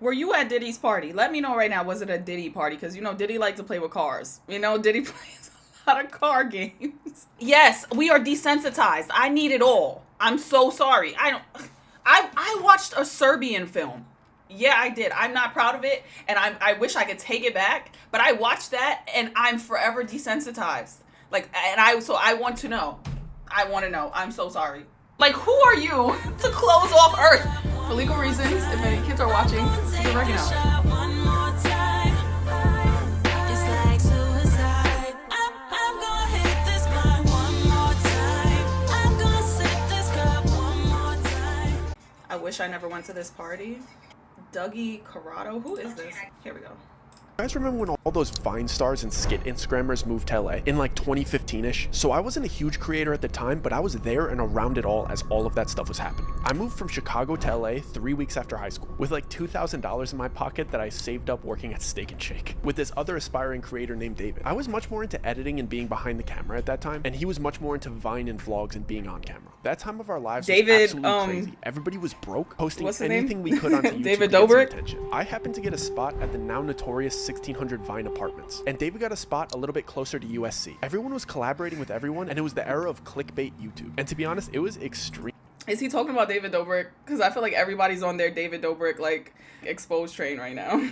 Were you at Diddy's party? Let me know right now. Was it a Diddy party? Because you know Diddy liked to play with cars. You know Diddy plays a lot of car games. Yes, we are desensitized. I need it all. I'm so sorry. I don't. I watched a Serbian film. Yeah, I did. I'm not proud of it, and I wish I could take it back. But I watched that, and I'm forever desensitized. Like, and I want to know. I want to know. I'm so sorry. Like, who are you to close off Earth? For legal reasons, if any kids are watching, you're working out. I wish I never went to this party. Dougie Corrado, who is this? Here we go. You guys remember when all those Vine stars and skit Instagrammers moved to LA in like 2015-ish? So I wasn't a huge creator at the time, but I was there and around it all as all of that stuff was happening. I moved from Chicago to LA 3 weeks after high school with like $2,000 in my pocket that I saved up working at Steak and Shake with this other aspiring creator named David. I was much more into editing and being behind the camera at that time, and he was much more into Vine and vlogs and being on camera. That time of our lives was absolutely crazy. Everybody was broke, posting anything we could onto YouTube David to get some Dobrik? attention. I happened to get a spot at the now notorious 1600 Vine apartments, and David got a spot a little bit closer to USC. Everyone was collaborating with everyone, and it was the era of clickbait YouTube. And to be honest, it was extreme. Is he talking about David Dobrik? Because I feel like everybody's on their David Dobrik, like, exposed train right now.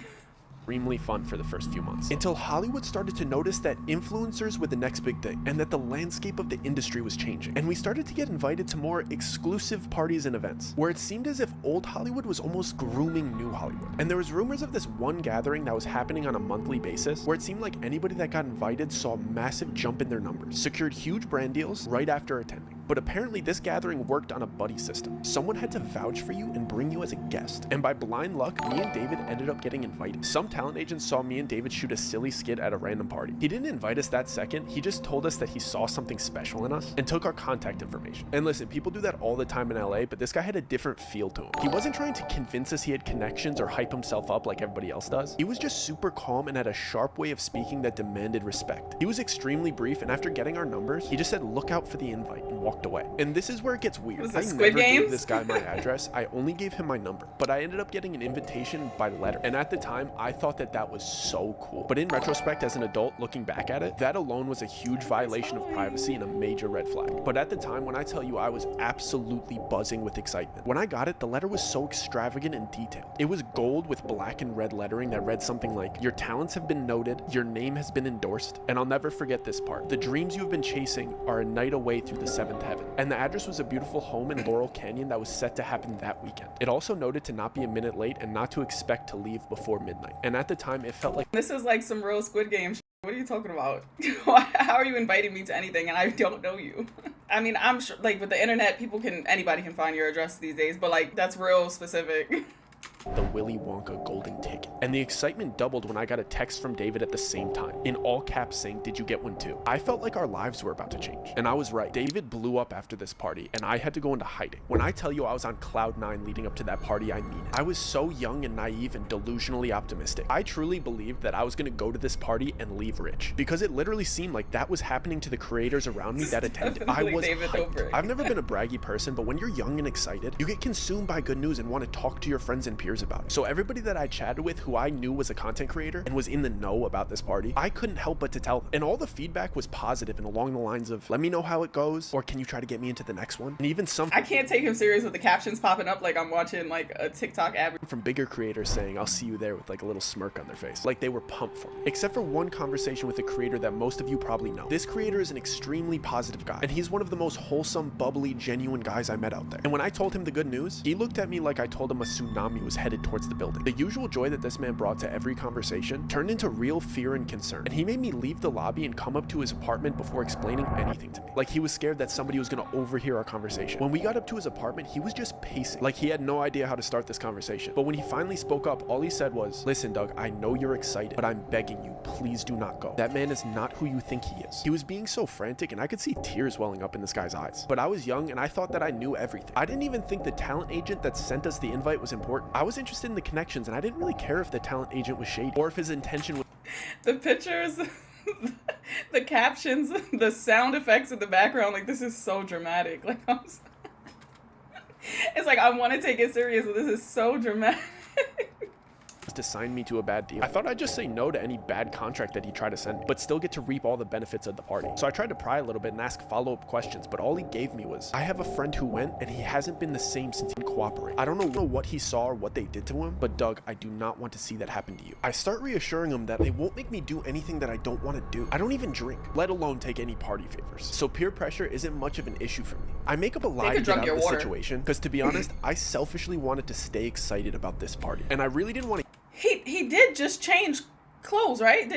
Extremely fun for the first few months until Hollywood started to notice that influencers were the next big thing and that the landscape of the industry was changing, and we started to get invited to more exclusive parties and events where it seemed as if old Hollywood was almost grooming new Hollywood. And there was rumors of this one gathering that was happening on a monthly basis where it seemed like anybody that got invited saw a massive jump in their numbers, secured huge brand deals right after attending. But apparently this gathering worked on a buddy system. Someone had to vouch for you and bring you as a guest. And by blind luck, me and David ended up getting invited. Some talent agents saw me and David shoot a silly skit at a random party. He didn't invite us that second. He just told us that he saw something special in us and took our contact information. And listen, people do that all the time in LA, but this guy had a different feel to him. He wasn't trying to convince us he had connections or hype himself up like everybody else does. He was just super calm and had a sharp way of speaking that demanded respect. He was extremely brief, and after getting our numbers, he just said, "Look out for the invite," and walked away. And this is where it gets weird. I never gave this guy my address. I only gave him my number, but I ended up getting an invitation by letter. And at the time, I thought that that was so cool. But in retrospect, as an adult looking back at it, that alone was a huge violation of privacy and a major red flag. But at the time, when I tell you I was absolutely buzzing with excitement. When I got it, the letter was so extravagant and detailed. It was gold with black and red lettering that read something like, "Your talents have been noted, your name has been endorsed, and I'll never forget this part. The dreams you have been chasing are a night away through the seventh heaven." And the address was a beautiful home in Laurel Canyon that was set to happen that weekend. It also noted to not be a minute late and not to expect to leave before midnight. And at the time, it felt like this is like some real Squid Game shit. What are you talking about? How are you inviting me to anything and I don't know you? I mean, I'm sure, like, with the internet, anybody can find your address these days, but like, that's real specific. the Willy Wonka golden ticket. And the excitement doubled when I got a text from David at the same time, in all caps saying, "Did you get one too?" I felt like our lives were about to change. And I was right. David blew up after this party, and I had to go into hiding. When I tell you I was on cloud 9 leading up to that party, I mean it. I was so young and naive and delusionally optimistic. I truly believed that I was going to go to this party and leave rich, because it literally seemed like that was happening to the creators around me that attended. I was hyped. I've never been a braggy person, but when you're young and excited, you get consumed by good news and want to talk to your friends and peers about it. So everybody that I chatted with who I knew was a content creator and was in the know about this party, I couldn't help but to tell them. And all the feedback was positive and along the lines of, "Let me know how it goes," or "Can you try to get me into the next one?" And even some— I can't take him serious with the captions popping up like I'm watching like a TikTok ad from bigger creators saying, "I'll see you there," with like a little smirk on their face, like they were pumped for me. Except for one conversation with a creator that most of you probably know. This creator is an extremely positive guy, and he's one of the most wholesome, bubbly, genuine guys I met out there. And when I told him the good news, he looked at me like I told him a tsunami was headed towards the building. The usual joy that this man brought to every conversation turned into real fear and concern, and he made me leave the lobby and come up to his apartment before explaining anything to me. Like he was scared that somebody was going to overhear our conversation. When we got up to his apartment, he was just pacing, like he had no idea how to start this conversation. But when he finally spoke up, all he said was, "Listen, Doug, I know you're excited, but I'm begging you, please do not go. That man is not who you think he is." He was being so frantic, and I could see tears welling up in this guy's eyes. But I was young, and I thought that I knew everything. I didn't even think the talent agent that sent us the invite was important. I was interested in the connections, and I didn't really care if the talent agent was shady or if his intention was— the pictures, the captions, the sound effects in the background, like this is so dramatic. Like it's like I want to take it serious, but this is so dramatic. to sign me to a bad deal. I thought I'd just say no to any bad contract that he tried to send me, but still get to reap all the benefits of the party. So I tried to pry a little bit and ask follow-up questions, but all he gave me was, I have a friend who went and he hasn't been the same since he cooperated. I don't know what he saw or what they did to him, but Doug, I do not want to see that happen to you. I start reassuring him that they won't make me do anything that I don't want to do. I don't even drink, let alone take any party favors. So peer pressure isn't much of an issue for me. I make up a lie to get out of the situation because, to be honest, I selfishly wanted to stay excited about this party, and I really didn't want to he did just change clothes, right?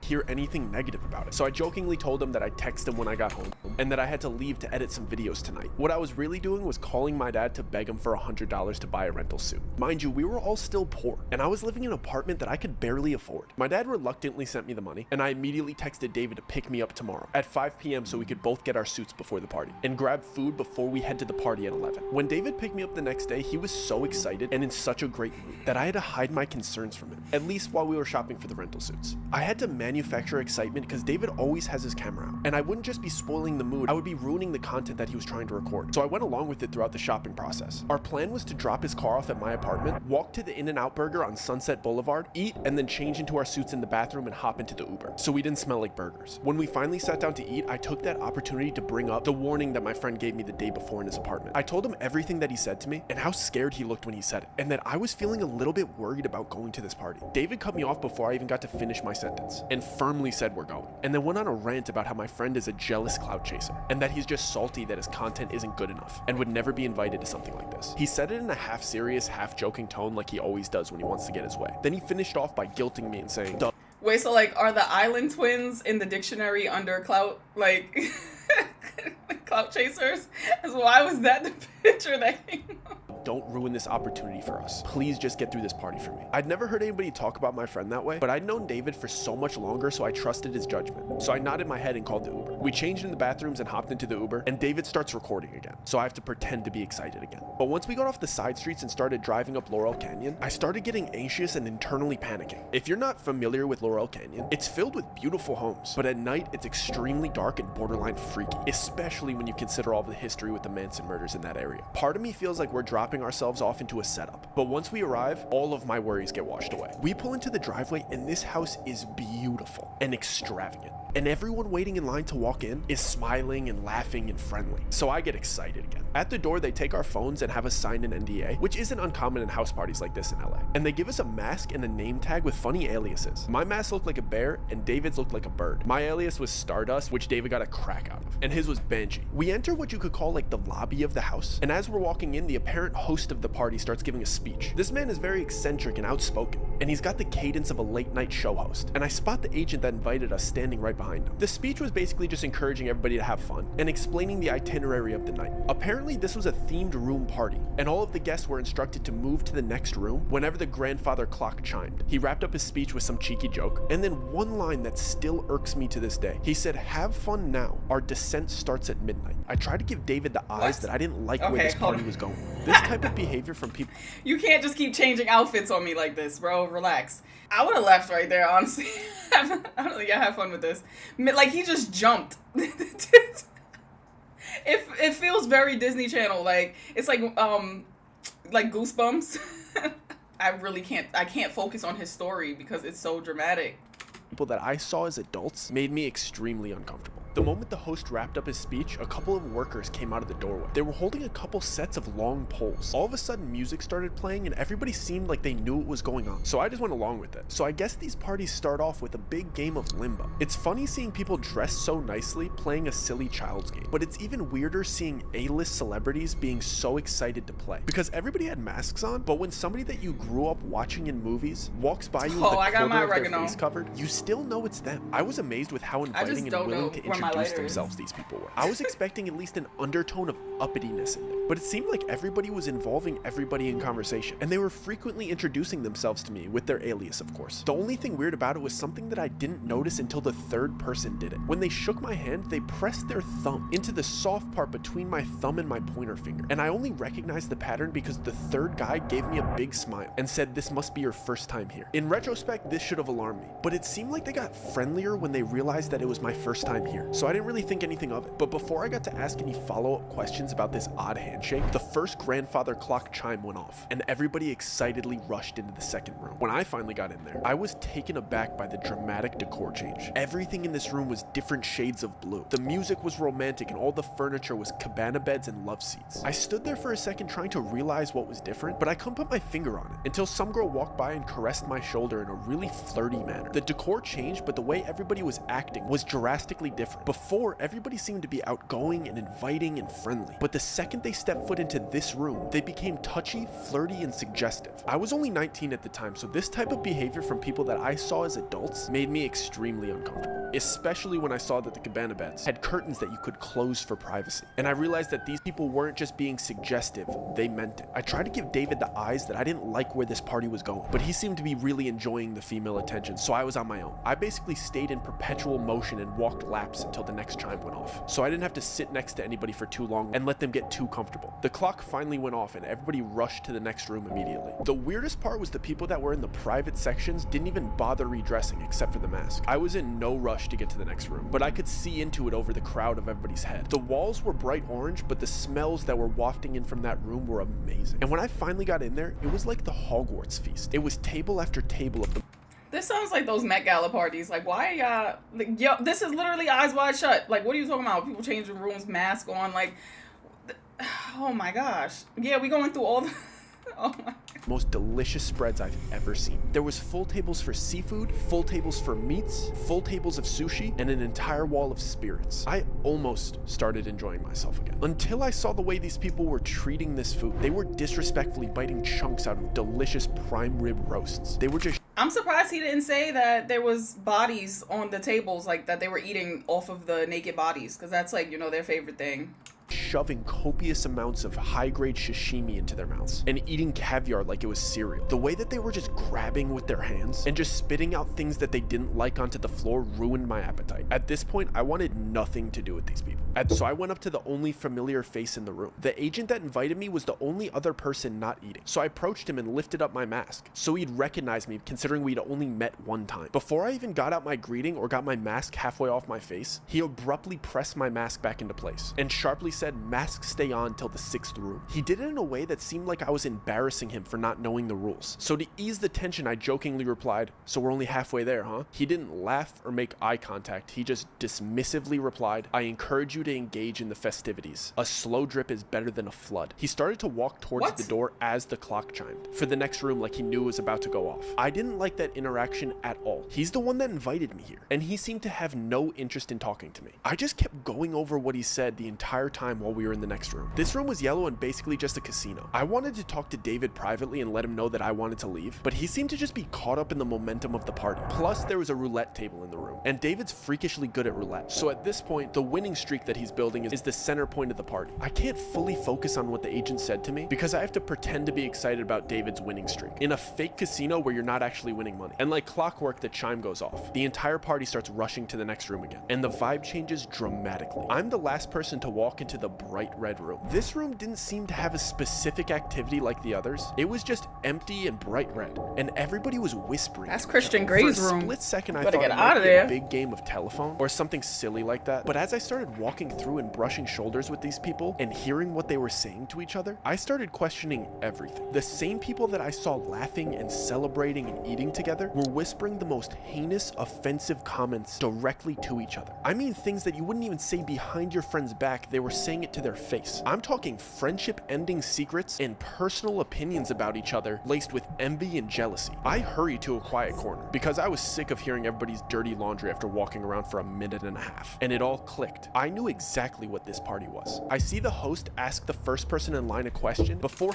hear anything negative about it. So I jokingly told him that I'd text him when I got home and that I had to leave to edit some videos tonight. What I was really doing was calling my dad to beg him for $100 to buy a rental suit. Mind you, we were all still poor and I was living in an apartment that I could barely afford. My dad reluctantly sent me the money and I immediately texted David to pick me up tomorrow at 5 p.m. so we could both get our suits before the party and grab food before we head to the party at 11. When David picked me up the next day, he was so excited and in such a great mood that I had to hide my concerns from him, at least while we were shopping for the rental suits. I had to manufacture excitement because David always has his camera out, and I wouldn't just be spoiling the mood, I would be ruining the content that he was trying to record. So I went along with it throughout the shopping process. Our plan was to drop his car off at my apartment, walk to the In-N-Out Burger on Sunset Boulevard, eat, and then change into our suits in the bathroom and hop into the Uber, so we didn't smell like burgers. When we finally sat down to eat, I took that opportunity to bring up the warning that my friend gave me the day before in his apartment. I told him everything that he said to me and how scared he looked when he said it, and that I was feeling a little bit worried about going to this party. David cut me off before I even got to finish my sentence and firmly said we're going, and then went on a rant about how my friend is a jealous clout chaser and that he's just salty that his content isn't good enough and would never be invited to something like this. He said it in a half serious, half joking tone like he always does when he wants to get his way. Then he finished off by guilting me and saying, Duh. Wait, so like, are the island twins in the dictionary under clout, like, clout chasers? So why was that the picture that came up? Don't ruin this opportunity for us. Please just get through this party for me. I'd never heard anybody talk about my friend that way, but I'd known David for so much longer, so I trusted his judgment. So I nodded my head and called the Uber. We changed in the bathrooms and hopped into the Uber, and David starts recording again, so I have to pretend to be excited again. But once we got off the side streets and started driving up Laurel Canyon, I started getting anxious and internally panicking. If you're not familiar with Laurel Canyon, it's filled with beautiful homes, but at night it's extremely dark and borderline freaky, especially when you consider all the history with the Manson murders in that area. Part of me feels like we're dropping ourselves off into a setup, but once we arrive, all of my worries get washed away. We pull into the driveway and this house is beautiful and extravagant, and everyone waiting in line to walk in is smiling and laughing and friendly, so I get excited again. At the door, they take our phones and have us sign an NDA, which isn't uncommon in house parties like this in LA, and they give us a mask and a name tag with funny aliases. My mask looked like a bear and David's looked like a bird. My alias was Stardust, which David got a crack out of, and his was Banshee. We enter what you could call like the lobby of the house, and as we're walking in, the apparent host of the party starts giving a speech. This man is very eccentric and outspoken, and he's got the cadence of a late night show host, and I spot the agent that invited us standing right behind him. The speech was basically just encouraging everybody to have fun and explaining the itinerary of the night. Apparently this was a themed room party, and all of the guests were instructed to move to the next room whenever the grandfather clock chimed. He wrapped up his speech with some cheeky joke, and then one line that still irks me to this day. He said, "Have fun now. Our descent starts at midnight." I tried to give David the eyes that I didn't like where this party was going. This type of behavior from people. You can't just keep changing outfits on me like this, bro. Relax. I would have left right there, honestly. I don't know. Yeah, have fun with this. Like, he just jumped. It feels very Disney Channel. Like, it's like Goosebumps. I can't focus on his story because it's so dramatic. People that I saw as adults made me extremely uncomfortable. The moment the host wrapped up his speech, a couple of workers came out of the doorway. They were holding a couple sets of long poles. All of a sudden, music started playing and everybody seemed like they knew what was going on. So I just went along with it. So I guess these parties start off with a big game of limbo. It's funny seeing people dressed so nicely playing a silly child's game, but it's even weirder seeing A-list celebrities being so excited to play. Because everybody had masks on, but when somebody that you grew up watching in movies walks by you with a quarter of their face covered, you still know it's them. I was amazed with how inviting and willing to introduce themselves these people were. I was expecting at least an undertone of uppityness in there, but it seemed like everybody was involving everybody in conversation, and they were frequently introducing themselves to me with their alias, of course. The only thing weird about it was something that I didn't notice until the third person did it. When they shook my hand, they pressed their thumb into the soft part between my thumb and my pointer finger, and I only recognized the pattern because the third guy gave me a big smile and said, "This must be your first time here." In retrospect, this should have alarmed me, but it seemed like they got friendlier when they realized that it was my first time here. so I didn't really think anything of it. But before I got to ask any follow-up questions about this odd handshake, the first grandfather clock chime went off, and everybody excitedly rushed into the second room. When I finally got in there, I was taken aback by the dramatic decor change. Everything in this room was different shades of blue. The music was romantic, and all the furniture was cabana beds and love seats. I stood there for a second trying to realize what was different, but I couldn't put my finger on it until some girl walked by and caressed my shoulder in a really flirty manner. The decor changed, but the way everybody was acting was drastically different. Before, everybody seemed to be outgoing and inviting and friendly, but the second they stepped foot into this room, they became touchy, flirty, and suggestive. I was only 19 at the time, so this type of behavior from people that I saw as adults made me extremely uncomfortable, especially when I saw that the cabana beds had curtains that you could close for privacy. And I realized that these people weren't just being suggestive, they meant it. I tried to give David the eyes that I didn't like where this party was going, but he seemed to be really enjoying the female attention, so I was on my own. I basically stayed in perpetual motion and walked laps until the next chime went off, so I didn't have to sit next to anybody for too long and let them get too comfortable. The clock finally went off and everybody rushed to the next room immediately. The weirdest part was the people that were in the private sections didn't even bother redressing except for the mask. I was in no rush to get to the next room, but I could see into it over the crowd of everybody's head. The walls were bright orange, but the smells that were wafting in from that room were amazing. And when I finally got in there, it was like the Hogwarts feast. It was table after table of the... This sounds like those Met Gala parties. Like, why y'all... Like, yo, this is literally Eyes Wide Shut. Like, what are you talking about? People changing rooms, mask on, like... Oh my gosh. Yeah, we going through all the... Oh my... most delicious spreads I've ever seen. There was full tables for seafood, full tables for meats, full tables of sushi, and an entire wall of spirits. I almost started enjoying myself again. Until I saw the way these people were treating this food. They were disrespectfully biting chunks out of delicious prime rib roasts. They were just... I'm surprised he didn't say that there was bodies on the tables, like that they were eating off of the naked bodies, because that's like, you know, their favorite thing. Shoving copious amounts of high-grade sashimi into their mouths and eating caviar like it was cereal. The way that they were just grabbing with their hands and just spitting out things that they didn't like onto the floor ruined my appetite. At this point, I wanted nothing to do with these people. So I went up to the only familiar face in the room. The agent that invited me was the only other person not eating. So I approached him and lifted up my mask, so he'd recognize me considering we'd only met one time. Before I even got out my greeting or got my mask halfway off my face, he abruptly pressed my mask back into place and sharply said, "Mask stay on till the 6th room." He did it in a way that seemed like I was embarrassing him for not knowing the rules. So to ease the tension, I jokingly replied, "So we're only halfway there, huh?" He didn't laugh or make eye contact. He just dismissively replied, "I encourage you to engage in the festivities. A slow drip is better than a flood." He started to walk towards the door as the clock chimed for the next room, like he knew it was about to go off. I didn't like that interaction at all. He's the one that invited me here, and he seemed to have no interest in talking to me. I just kept going over what he said the entire time while we were in the next room. This room was yellow and basically just a casino. I wanted to talk to David privately and let him know that I wanted to leave, but he seemed to just be caught up in the momentum of the party. Plus, there was a roulette table in the room, and David's freakishly good at roulette. So at this point, the winning streak that he's building is the center point of the party. I can't fully focus on what the agent said to me because I have to pretend to be excited about David's winning streak in a fake casino where you're not actually winning money. And like clockwork, the chime goes off. The entire party starts rushing to the next room again, and the vibe changes dramatically. I'm the last person to walk into the bright red room. This room didn't seem to have a specific activity like the others. It was just empty and bright red, and everybody was whispering. That's Christian Gray's room. For a split second, I Better thought get it out might of be there. a big game of telephone or something silly like that. But as I started walking through and brushing shoulders with these people and hearing what they were saying to each other, I started questioning everything. The same people that I saw laughing and celebrating and eating together were whispering the most heinous, offensive comments directly to each other. I mean things that you wouldn't even say behind your friend's back, they were saying it to their face. I'm talking friendship-ending secrets and personal opinions about each other laced with envy and jealousy. I hurried to a quiet corner because I was sick of hearing everybody's dirty laundry after walking around for a minute and a half, and it all clicked. I knew exactly what this party was. I see the host ask the first person in line a question before...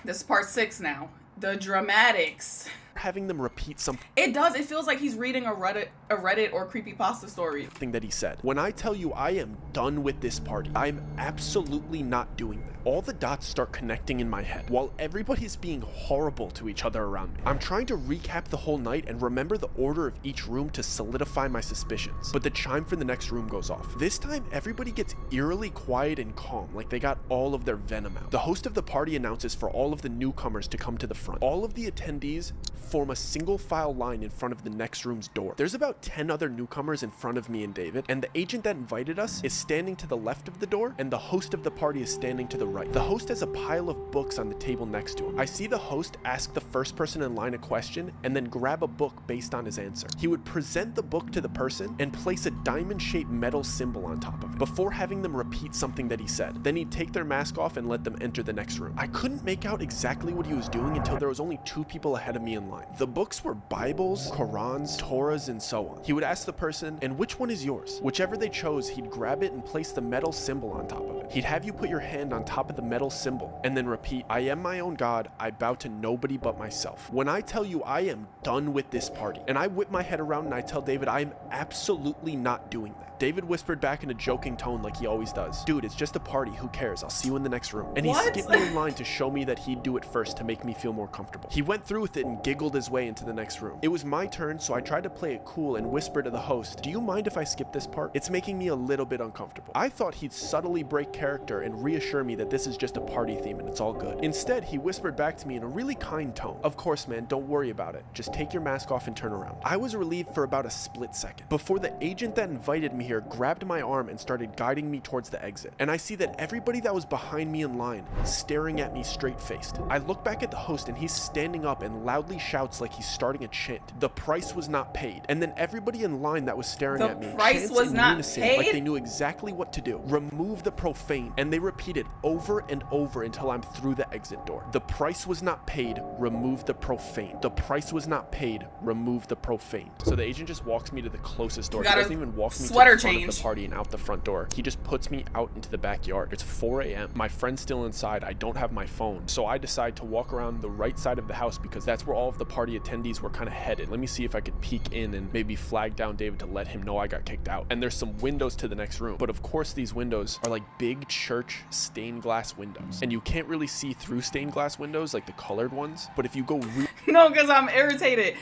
This is part 6 now. The dramatics. Having them repeat something. It does. It feels like he's reading a Reddit or creepypasta story. That he said. When I tell you I am done with this party, I'm absolutely not doing that. All the dots start connecting in my head while everybody's being horrible to each other around me. I'm trying to recap the whole night and remember the order of each room to solidify my suspicions. But the chime for the next room goes off. This time, everybody gets eerily quiet and calm, like they got all of their venom out. The host of the party announces for all of the newcomers to come to the front. All of the attendees form a single file line in front of the next room's door. There's about 10 other newcomers in front of me and David, and the agent that invited us is standing to the left of the door, and the host of the party is standing to the right. The host has a pile of books on the table next to him. I see the host ask the first person in line a question and then grab a book based on his answer. He would present the book to the person and place a diamond-shaped metal symbol on top of it before having them repeat something that he said. Then he'd take their mask off and let them enter the next room. I couldn't make out exactly what he was doing until there was only 2 people ahead of me in line. The books were Bibles, Qurans, Torahs, and so on. He would ask the person, "And which one is yours?" Whichever they chose, he'd grab it and place the metal symbol on top of it. He'd have you put your hand on top of the metal symbol and then repeat, "I am my own God. I bow to nobody but myself." When I tell you I am done with this party, and I whip my head around and I tell David I am absolutely not doing that. David whispered back in a joking tone like he always does, "Dude, it's just a party. Who cares? I'll see you in the next room." And he skipped me in line to show me that he'd do it first to make me feel more comfortable. He went through with it and giggled his way into the next room. It was my turn, so I tried to play it cool and whisper to the host, "Do you mind if I skip this part? It's making me a little bit uncomfortable." I thought he'd subtly break character and reassure me that this is just a party theme and it's all good. Instead, he whispered back to me in a really kind tone, "Of course, man, don't worry about it. Just take your mask off and turn around." I was relieved for about a split second before the agent that invited me here grabbed my arm and started guiding me towards the exit. And I see that everybody that was behind me in line staring at me straight-faced. I look back at the host and he's standing up and loudly shouts like he's starting a chant, "The price was not paid." And then everybody in line that was staring at me chants in unison like they knew exactly what to do. "Remove the profane." And they repeated over and over until I'm through the exit door. "The price was not paid. Remove the profane. The price was not paid. Remove the profane." So the agent just walks me to the closest door. He doesn't even walk me to the front of the party and out the front door. He just puts me out into the backyard. It's 4 a.m. My friend's still inside. I don't have my phone. So I decide to walk around the right side of the house because that's where all of the party attendees were kind of headed. Let me see if I could peek in and maybe flag down David to let him know I got kicked out. And there's some windows to the next room. But of course these windows are like big church stained glass windows. And you can't really see through stained glass windows like the colored ones. But if you go No, because I'm irritated.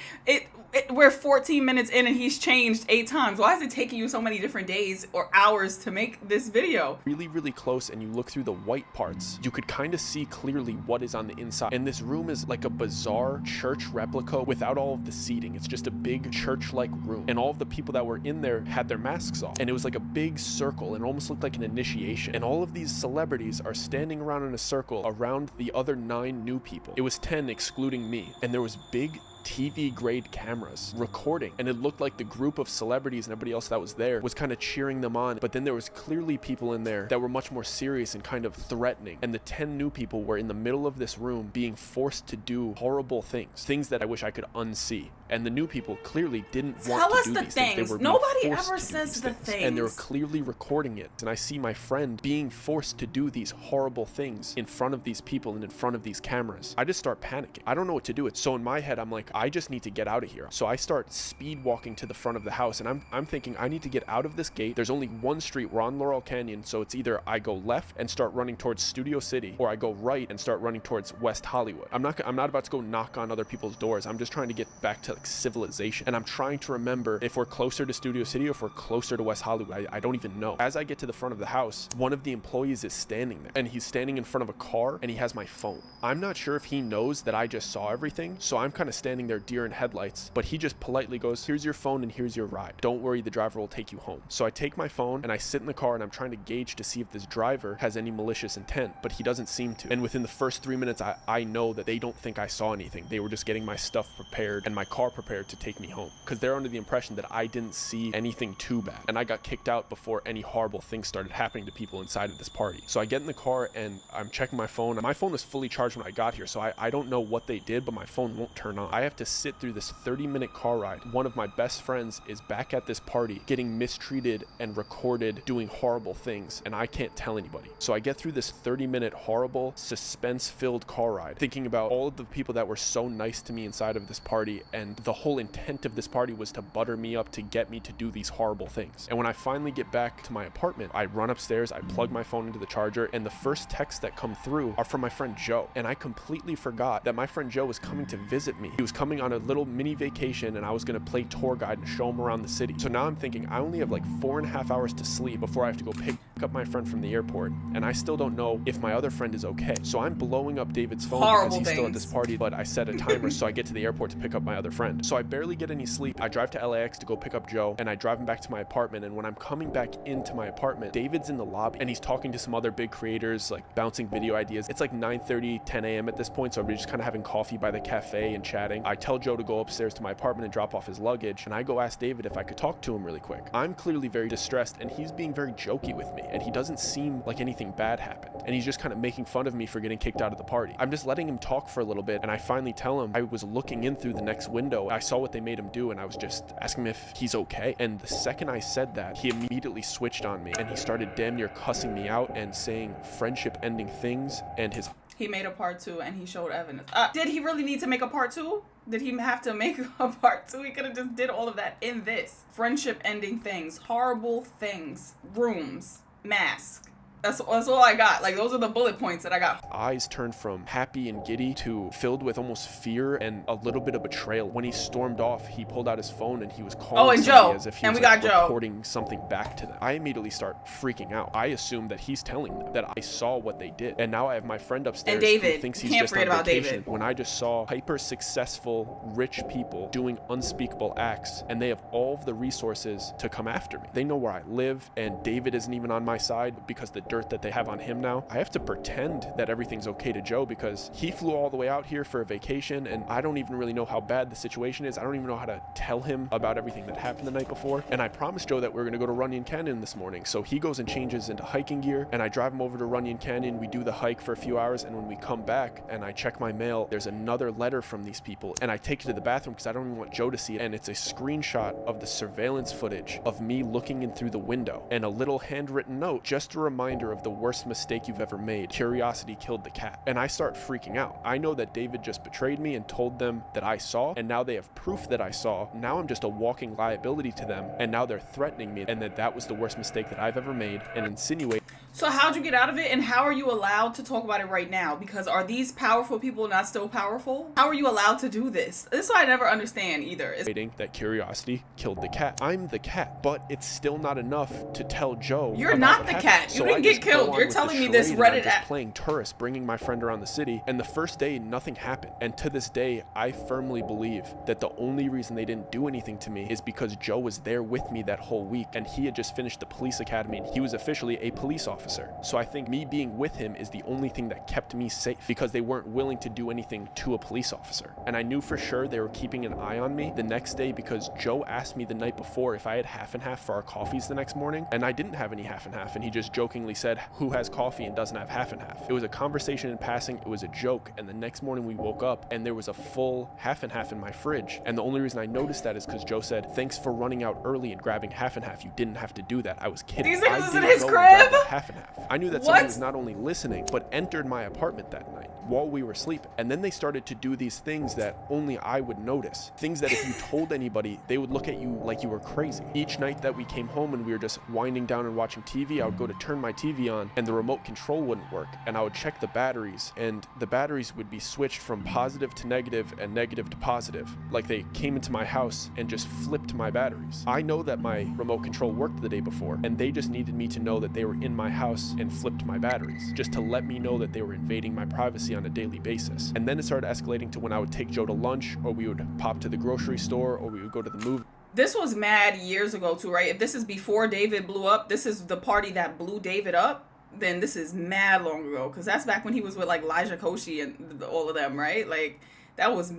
We're 14 minutes in and he's changed 8 times. Why is it taking you so many different days or hours to make this video? Really close and you look through the white parts, you could kind of see clearly what is on the inside. And this room is like a bizarre church replica without all of the seating. It's just a big church-like room. And all of the people that were in there had their masks off. And it was like a big circle and almost looked like an initiation. And all of these celebrities are standing around in a circle around the other 9 new people. It was 10 excluding me. And there was big TV grade cameras recording, and it looked like the group of celebrities and everybody else that was there was kind of cheering them on, but then there was clearly people in there that were much more serious and kind of threatening. And the 10 new people were in the middle of this room being forced to do horrible things that I wish I could unsee. And the new people clearly didn't want to do these things. They were Nobody being ever forced to do says these the things. things. And they were clearly recording it. And I see my friend being forced to do these horrible things in front of these people and in front of these cameras. I just start panicking. I don't know what to do. So in my head, I'm like, I just need to get out of here. So I start speed walking to the front of the house, and I'm thinking I need to get out of this gate. There's only one street. We're on Laurel Canyon, so it's either I go left and start running towards Studio City, or I go right and start running towards West Hollywood. I'm not about to go knock on other people's doors. I'm just trying to get back to like civilization. And I'm trying to remember if we're closer to Studio City or if we're closer to West Hollywood. I don't even know. As I get to the front of the house, one of the employees is standing there, and he's standing in front of a car, and he has my phone. I'm not sure if he knows that I just saw everything, so I'm kind of standing there deer in headlights, but he just politely goes, "Here's your phone and here's your ride. Don't worry, the driver will take you home." So I take my phone and I sit in the car, and I'm trying to gauge to see if this driver has any malicious intent, but he doesn't seem to. And within the first 3 minutes, I know that they don't think I saw anything. They were just getting my stuff prepared and my car prepared to take me home, because they're under the impression that I didn't see anything too bad, and I got kicked out before any horrible things started happening to people inside of this party. So I get in the car and I'm checking my phone. My phone was fully charged when I got here, so I don't know what they did, but my phone won't turn on. I have to sit through this 30-minute car ride. One of my best friends is back at this party getting mistreated and recorded doing horrible things, and I can't tell anybody. So I get through this 30-minute horrible suspense-filled car ride thinking about all of the people that were so nice to me inside of this party, and the whole intent of this party was to butter me up to get me to do these horrible things. And when I finally get back to my apartment, I run upstairs, I plug my phone into the charger, and the first texts that come through are from my friend Joe. And I completely forgot that my friend Joe was coming to visit me. He was coming on a little mini vacation, and I was going to play tour guide and show him around the city. So now I'm thinking I only have like 4.5 hours to sleep before I have to go pick pick up my friend from the airport, and I still don't know if my other friend is okay. So I'm blowing up David's phone Horrible because he's still at things. this party, but I set a timer so I get to the airport to pick up my other friend. So I barely get any sleep. I drive to LAX to go pick up Joe, and I drive him back to my apartment. And when I'm coming back into my apartment, David's in the lobby, and he's talking to some other big creators, like bouncing video ideas. It's like 9:30, 10 a.m. at this point, so we're just kind of having coffee by the cafe and chatting. I tell Joe to go upstairs to my apartment and drop off his luggage, and I go ask David if I could talk to him really quick. I'm clearly very distressed, and he's being very jokey with me, and he doesn't seem like anything bad happened, and he's just kind of making fun of me for getting kicked out of the party. I'm just letting him talk for a little bit, and I finally tell him I was looking in through the next window. I saw what they made him do, and I was just asking him if he's okay. And the second I said that, he immediately switched on me, and he started damn near cussing me out and saying friendship-ending things, and He made a part 2 and he showed evidence. Did he really need to make a part 2? Did he have to make a part 2? He could have just did all of that in this. Friendship ending things, horrible things, rooms, mask. That's all I got. Like, those are the bullet points that I got. eyes turned from happy and giddy to filled with almost fear and a little bit of betrayal. When he stormed off, he pulled out his phone and he was calling somebody as if he was reporting something back to them. I immediately start freaking out. I assume that he's telling them that I saw what they did. And now I have my friend upstairs and David, who thinks he's can't just forget on about vacation. David. When I just saw hyper successful, rich people doing unspeakable acts, and they have all of the resources to come after me. They know where I live, and David isn't even on my side because the dirt that they have on him now. I have to pretend that everything's okay to Joe because he flew all the way out here for a vacation, and I don't even really know how bad the situation is. I don't even know how to tell him about everything that happened the night before. And I promised Joe that we are going to go to Runyon Canyon this morning. So he goes and changes into hiking gear, and I drive him over to Runyon Canyon. We do the hike for a few hours, and when we come back and I check my mail, there's another letter from these people, and I take it to the bathroom because I don't even want Joe to see it. And it's a screenshot of the surveillance footage of me looking in through the window and a little handwritten note, just a reminder of the worst mistake you've ever made. Curiosity killed the cat. And I start freaking out. I know that David just betrayed me and told them that I saw, and now they have proof that I saw. Now I'm just a walking liability to them, and now they're threatening me, and that was the worst mistake that I've ever made, and insinuate. So how'd you get out of it, and how are you allowed to talk about it right now? Because are these powerful people not still powerful? How are you allowed to do this? This is what I never understand either. That curiosity killed the cat. I'm the cat, but it's still not enough to tell Joe. You're not the cat. You didn't get killed. You're telling me this Reddit app. Playing tourist, bringing my friend around the city, and the first day nothing happened. And to this day, I firmly believe that the only reason they didn't do anything to me is because Joe was there with me that whole week, and he had just finished the police academy, and he was officially a police officer. So I think me being with him is the only thing that kept me safe, because they weren't willing to do anything to a police officer. And I knew for sure they were keeping an eye on me the next day, because Joe asked me the night before if I had half and half for our coffees the next morning, and I didn't have any half and half, and he just jokingly said, "Who has coffee and doesn't have half and half?" It was a conversation in passing, it was a joke, and the next morning we woke up and there was a full half and half in my fridge. And the only reason I noticed that is because Joe said, "Thanks for running out early and grabbing half and half. You didn't have to do that." I was kidding. These niggas I is in didn't his go and crib? grab the half and half. I knew that somebody was not only listening, but entered my apartment that night while we were sleeping. And then they started to do these things that only I would notice. Things that if you told anybody, they would look at you like you were crazy. Each night that we came home and we were just winding down and watching TV, I would go to turn my TV on and the remote control wouldn't work. And I would check the batteries, and the batteries would be switched from positive to negative and negative to positive. Like they came into my house and just flipped my batteries. I know that my remote control worked the day before, and they just needed me to know that they were in my house and flipped my batteries, just to let me know that they were invading my privacy on a daily basis. And then it started escalating to when I would take Joe to lunch, or we would pop to the grocery store, or we would go to the movie. This was mad years ago too, right? If this is before David blew up, this is the party that blew David up, then this is mad long ago, because that's back when he was with like Elijah Koshy and all of them, right? Like that was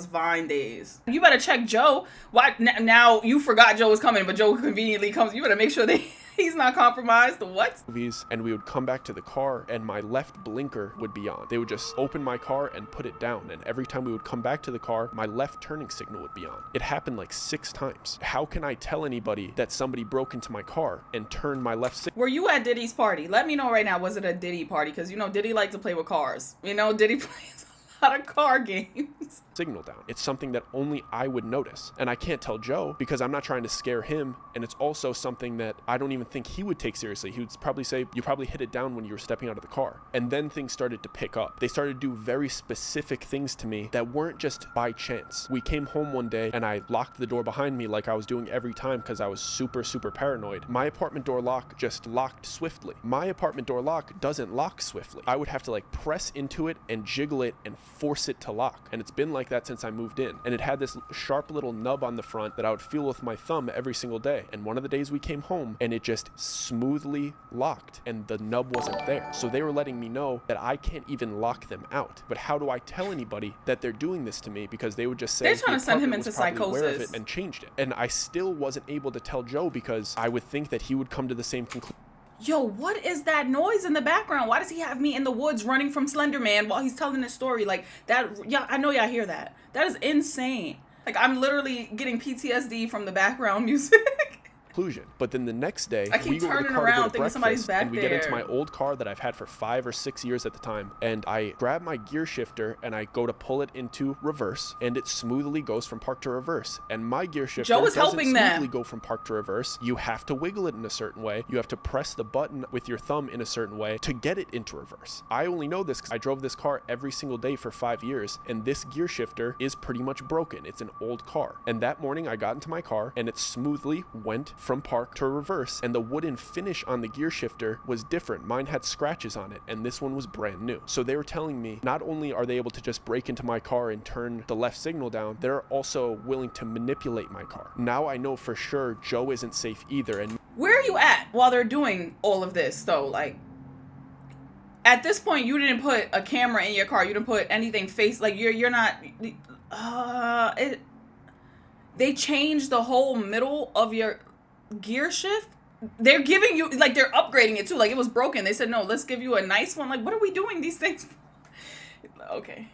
Vine days. You better check Joe. Why now? You forgot Joe was coming, but Joe conveniently comes. You better make sure that he's not compromised. What? Movies, and we would come back to the car and my left blinker would be on. They would just open my car and put it down, and every time we would come back to the car, my left turning signal would be on. It happened like 6 times. How can I tell anybody that somebody broke into my car and turned my left signal? Were you at Diddy's party? Let me know right now. Was it a Diddy party? Because you know Diddy liked to play with cars. You know Diddy plays lot of car games. Signal down. It's something that only I would notice. And I can't tell Joe because I'm not trying to scare him. And it's also something that I don't even think he would take seriously. He would probably say, you probably hit it down when you were stepping out of the car. And then things started to pick up. They started to do very specific things to me that weren't just by chance. We came home one day and I locked the door behind me like I was doing every time because I was super, super paranoid. My apartment door lock just locked swiftly. My apartment door lock doesn't lock swiftly. I would have to like press into it and jiggle it and force it to lock. And it's been like that since I moved in. And it had this sharp little nub on the front that I would feel with my thumb every single day. And one of the days we came home and it just smoothly locked and the nub wasn't there. So they were letting me know that I can't even lock them out. But how do I tell anybody that they're doing this to me? Because they would just say they're trying to send him into psychosis and changed it. And I still wasn't able to tell Joe because I would think that he would come to the same conclusion. Yo, what is that noise in the background? Why does he have me in the woods running from Slender Man while he's telling this story? Like that, yeah, I know y'all hear that. That is insane. Like I'm literally getting PTSD from the background music. But then the next day, I keep turning around thinking somebody's back there. And we get into my old car that I've had for 5 or 6 years at the time. And I grab my gear shifter and I go to pull it into reverse and it smoothly goes from park to reverse. And my gear shifter doesn't smoothly go from park to reverse. You have to wiggle it in a certain way. You have to press the button with your thumb in a certain way to get it into reverse. I only know this because I drove this car every single day for 5 years. And this gear shifter is pretty much broken. It's an old car. And that morning I got into my car and it smoothly went from park to reverse, and the wooden finish on the gear shifter was different. Mine had scratches on it and this one was brand new. So they were telling me not only are they able to just break into my car and turn the left signal down, they're also willing to manipulate my car. Now I know for sure Joe isn't safe either. And where are you at while they're doing all of this though? Like at this point you didn't put a camera in your car, you didn't put anything like you're not they changed the whole middle of your gear shift. They're giving you, like, they're upgrading it too. Like, it was broken. They said, no, let's give you a nice one. Like, what are we doing these things for? Okay.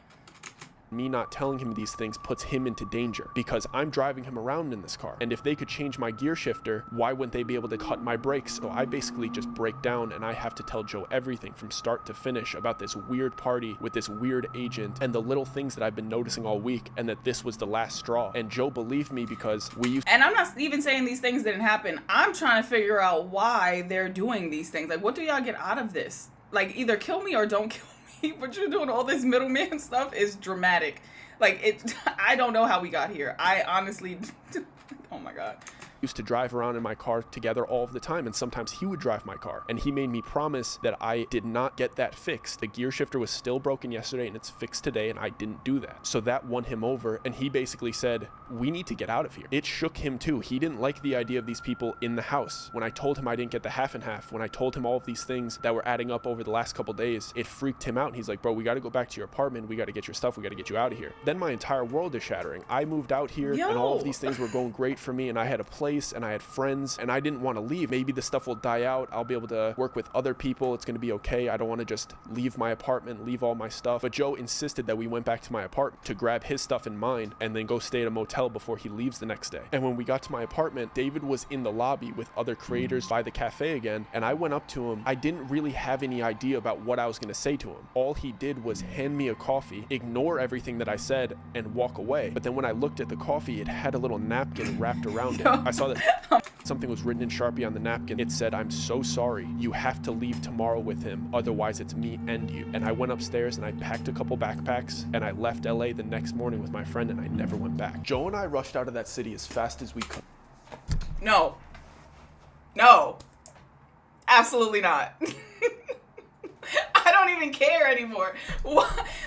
Me not telling him these things puts him into danger because I'm driving him around in this car. And if they could change my gear shifter, why wouldn't they be able to cut my brakes? So I basically just break down and I have to tell Joe everything from start to finish about this weird party with this weird agent and the little things that I've been noticing all week, and that this was the last straw. And Joe believed me because we used. And I'm not even saying these things didn't happen. I'm trying to figure out why they're doing these things. Like, what do y'all get out of this? Like, either kill me or don't kill me. But you're doing all this middleman stuff is dramatic. Like, I don't know how we got here. I honestly, oh my God. Used to drive around in my car together all of the time, and sometimes he would drive my car, and he made me promise that I did not get that fixed. The gear shifter was still broken yesterday and it's fixed today, and I didn't do that. So that won him over, and he basically said, we need to get out of here. It shook him too. He didn't like the idea of these people in the house. When I told him I didn't get the half and half, when I told him all of these things that were adding up over the last couple days, it freaked him out. And he's like, bro, we got to go back to your apartment. We got to get your stuff. We got to get you out of here. Then my entire world is shattering. I moved out here and all of these things were going great for me, and I had a place and I had friends, and I didn't want to leave. Maybe the stuff will die out. I'll be able to work with other people. It's going to be okay. I don't want to just leave my apartment, leave all my stuff. But Joe insisted that we went back to my apartment to grab his stuff and mine and then go stay at a motel before he leaves the next day. And when we got to my apartment, David was in the lobby with other creators by the cafe again, and I went up to him. I didn't really have any idea about what I was going to say to him. All he did was hand me a coffee, ignore everything that I said, and walk away. But then when I looked at the coffee, it had a little napkin wrapped around it. I saw that something was written in Sharpie on the napkin. It said, I'm so sorry. You have to leave tomorrow with him. Otherwise, it's me and you. And I went upstairs and I packed a couple backpacks and I left LA the next morning with my friend, and I never went back. Joe and I rushed out of that city as fast as we could. No. No. Absolutely not. I don't even care anymore.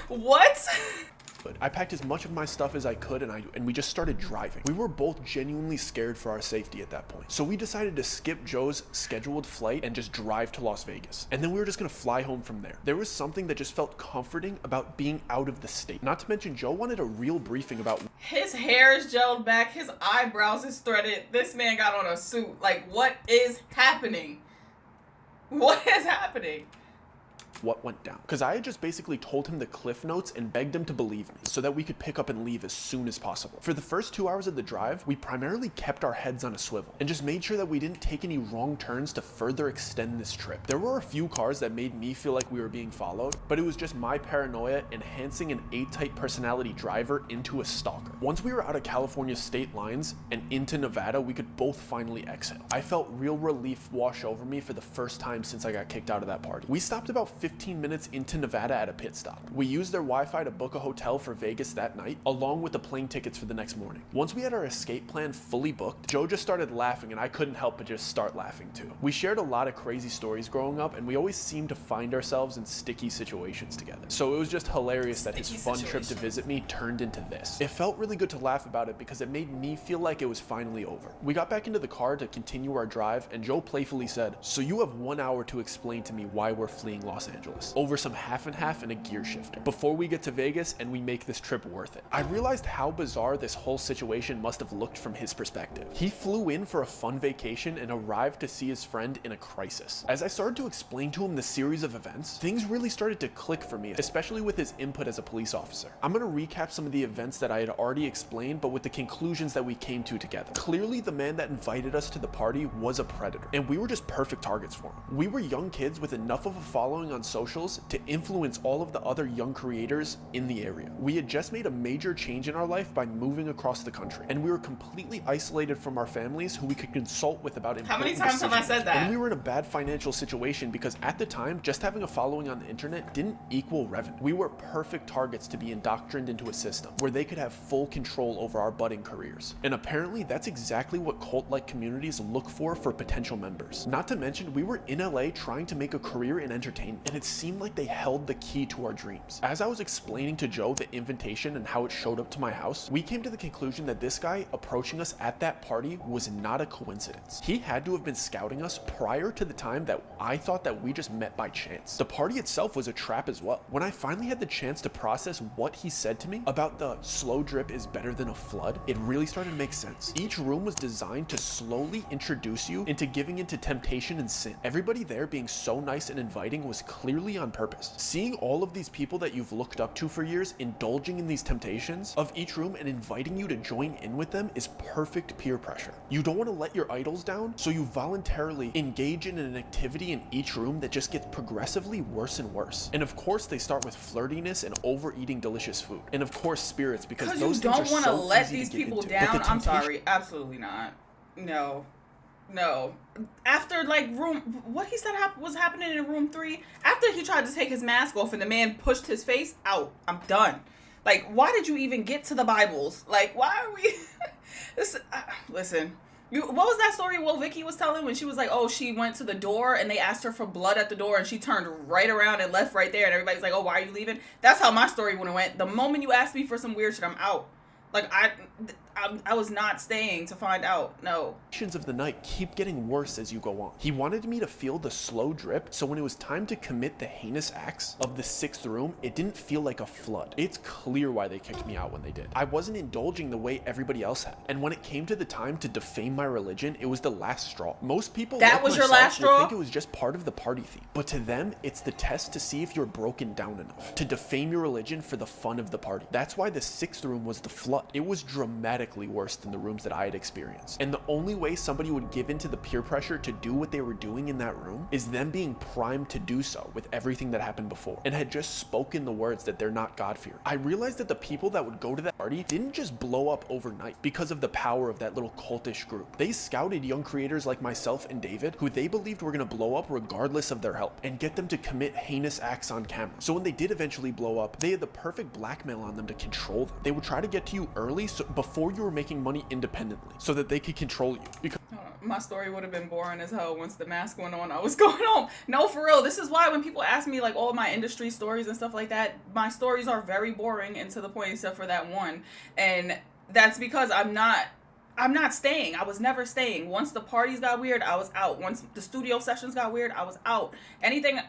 What? I packed as much of my stuff as I could, and we just started driving. We were both genuinely scared for our safety at that point. So we decided to skip Joe's scheduled flight and just drive to Las Vegas. And then we were just gonna fly home from there. There was something that just felt comforting about being out of the state. Not to mention, Joe wanted a real briefing about his hair is gelled back, his eyebrows is threaded. This man got on a suit. Like, what is happening? What is happening? what went down. Because I had just basically told him the cliff notes and begged him to believe me so that we could pick up and leave as soon as possible. For the first 2 hours of the drive, we primarily kept our heads on a swivel and just made sure that we didn't take any wrong turns to further extend this trip. There were a few cars that made me feel like we were being followed, but it was just my paranoia enhancing an A-type personality driver into a stalker. Once we were out of California state lines and into Nevada, we could both finally exhale. I felt real relief wash over me for the first time since I got kicked out of that party. We stopped about 15 minutes into Nevada at a pit stop. We used their Wi-Fi to book a hotel for Vegas that night, along with the plane tickets for the next morning. Once we had our escape plan fully booked, Joe just started laughing and I couldn't help but just start laughing too. We shared a lot of crazy stories growing up and we always seemed to find ourselves in sticky situations together. So it was just hilarious that his fun trip to visit me turned into this. It felt really good to laugh about it because it made me feel like it was finally over. We got back into the car to continue our drive and Joe playfully said, "So you have 1 hour to explain to me why we're fleeing Los Angeles over some half and half and a gear shifter before we get to Vegas and we make this trip worth it." I realized how bizarre this whole situation must have looked from his perspective. He flew in for a fun vacation and arrived to see his friend in a crisis. As I started to explain to him the series of events, things really started to click for me, especially with his input as a police officer. I'm going to recap some of the events that I had already explained, but with the conclusions that we came to together. Clearly, the man that invited us to the party was a predator, and we were just perfect targets for him. We were young kids with enough of a following on socials to influence all of the other young creators in the area. We had just made a major change in our life by moving across the country, and we were completely isolated from our families who we could consult with about important decisions. How many times have I said that? And we were in a bad financial situation because at the time, just having a following on the internet didn't equal revenue. We were perfect targets to be indoctrined into a system where they could have full control over our budding careers. And apparently that's exactly what cult-like communities look for potential members. Not to mention, we were in LA trying to make a career in entertainment, and it seemed like they held the key to our dreams. As I was explaining to Joe the invitation and how it showed up to my house, we came to the conclusion that this guy approaching us at that party was not a coincidence. He had to have been scouting us prior to the time that I thought that we just met by chance. The party itself was a trap as well. When I finally had the chance to process what he said to me about the slow drip is better than a flood, it really started to make sense. Each room was designed to slowly introduce you into giving into temptation and sin. Everybody there being so nice and inviting was clearly on purpose. Seeing all of these people that you've looked up to for years indulging in these temptations of each room and inviting you to join in with them is perfect peer pressure. You don't want to let your idols down, so you voluntarily engage in an activity in each room that just gets progressively worse and worse. And of course, they start with flirtiness and overeating delicious food. And of course, spirits, because those things are so easy to get into. You don't want to let these people down? I'm sorry. Absolutely not. No. After what he said was happening in room 3, after he tried to take his mask off and the man pushed his face out, I'm done. Like, why did you even get to the Bibles? Like, why are we... Listen, what was that story Vicky was telling when she was like, oh, she went to the door and they asked her for blood at the door and she turned right around and left right there and everybody's like, oh, why are you leaving? That's how my story would have went. The moment you asked me for some weird shit, I'm out. Like, I was not staying to find out. No. Of the night keep getting worse as you go on. He wanted me to feel the slow drip, so when it was time to commit the heinous acts of the 6th room, it didn't feel like a flood. It's clear why they kicked me out when they did. I wasn't indulging the way everybody else had. And when it came to the time to defame my religion, it was the last straw. Most people that was your last straw? Would think it was just part of the party theme. But to them, it's the test to see if you're broken down enough to defame your religion for the fun of the party. That's why the 6th room was the flood. It was dramatically worse than the rooms that I had experienced. And the only way somebody would give into the peer pressure to do what they were doing in that room is them being primed to do so with everything that happened before and had just spoken the words that they're not God-fearing. I realized that the people that would go to that party didn't just blow up overnight because of the power of that little cultish group. They scouted young creators like myself and David who they believed were going to blow up regardless of their help and get them to commit heinous acts on camera. So when they did eventually blow up, they had the perfect blackmail on them to control them. They would try to get to you early, so before you were making money independently, so that they could control you. Because my story would have been boring as hell once the mask went on. I was going home. No, for real. This is why when people ask me like all my industry stories and stuff like that, my stories are very boring and to the point except for that one. And that's because I'm not staying. I was never staying. Once the parties got weird, I was out. Once the studio sessions got weird, I was out. Anything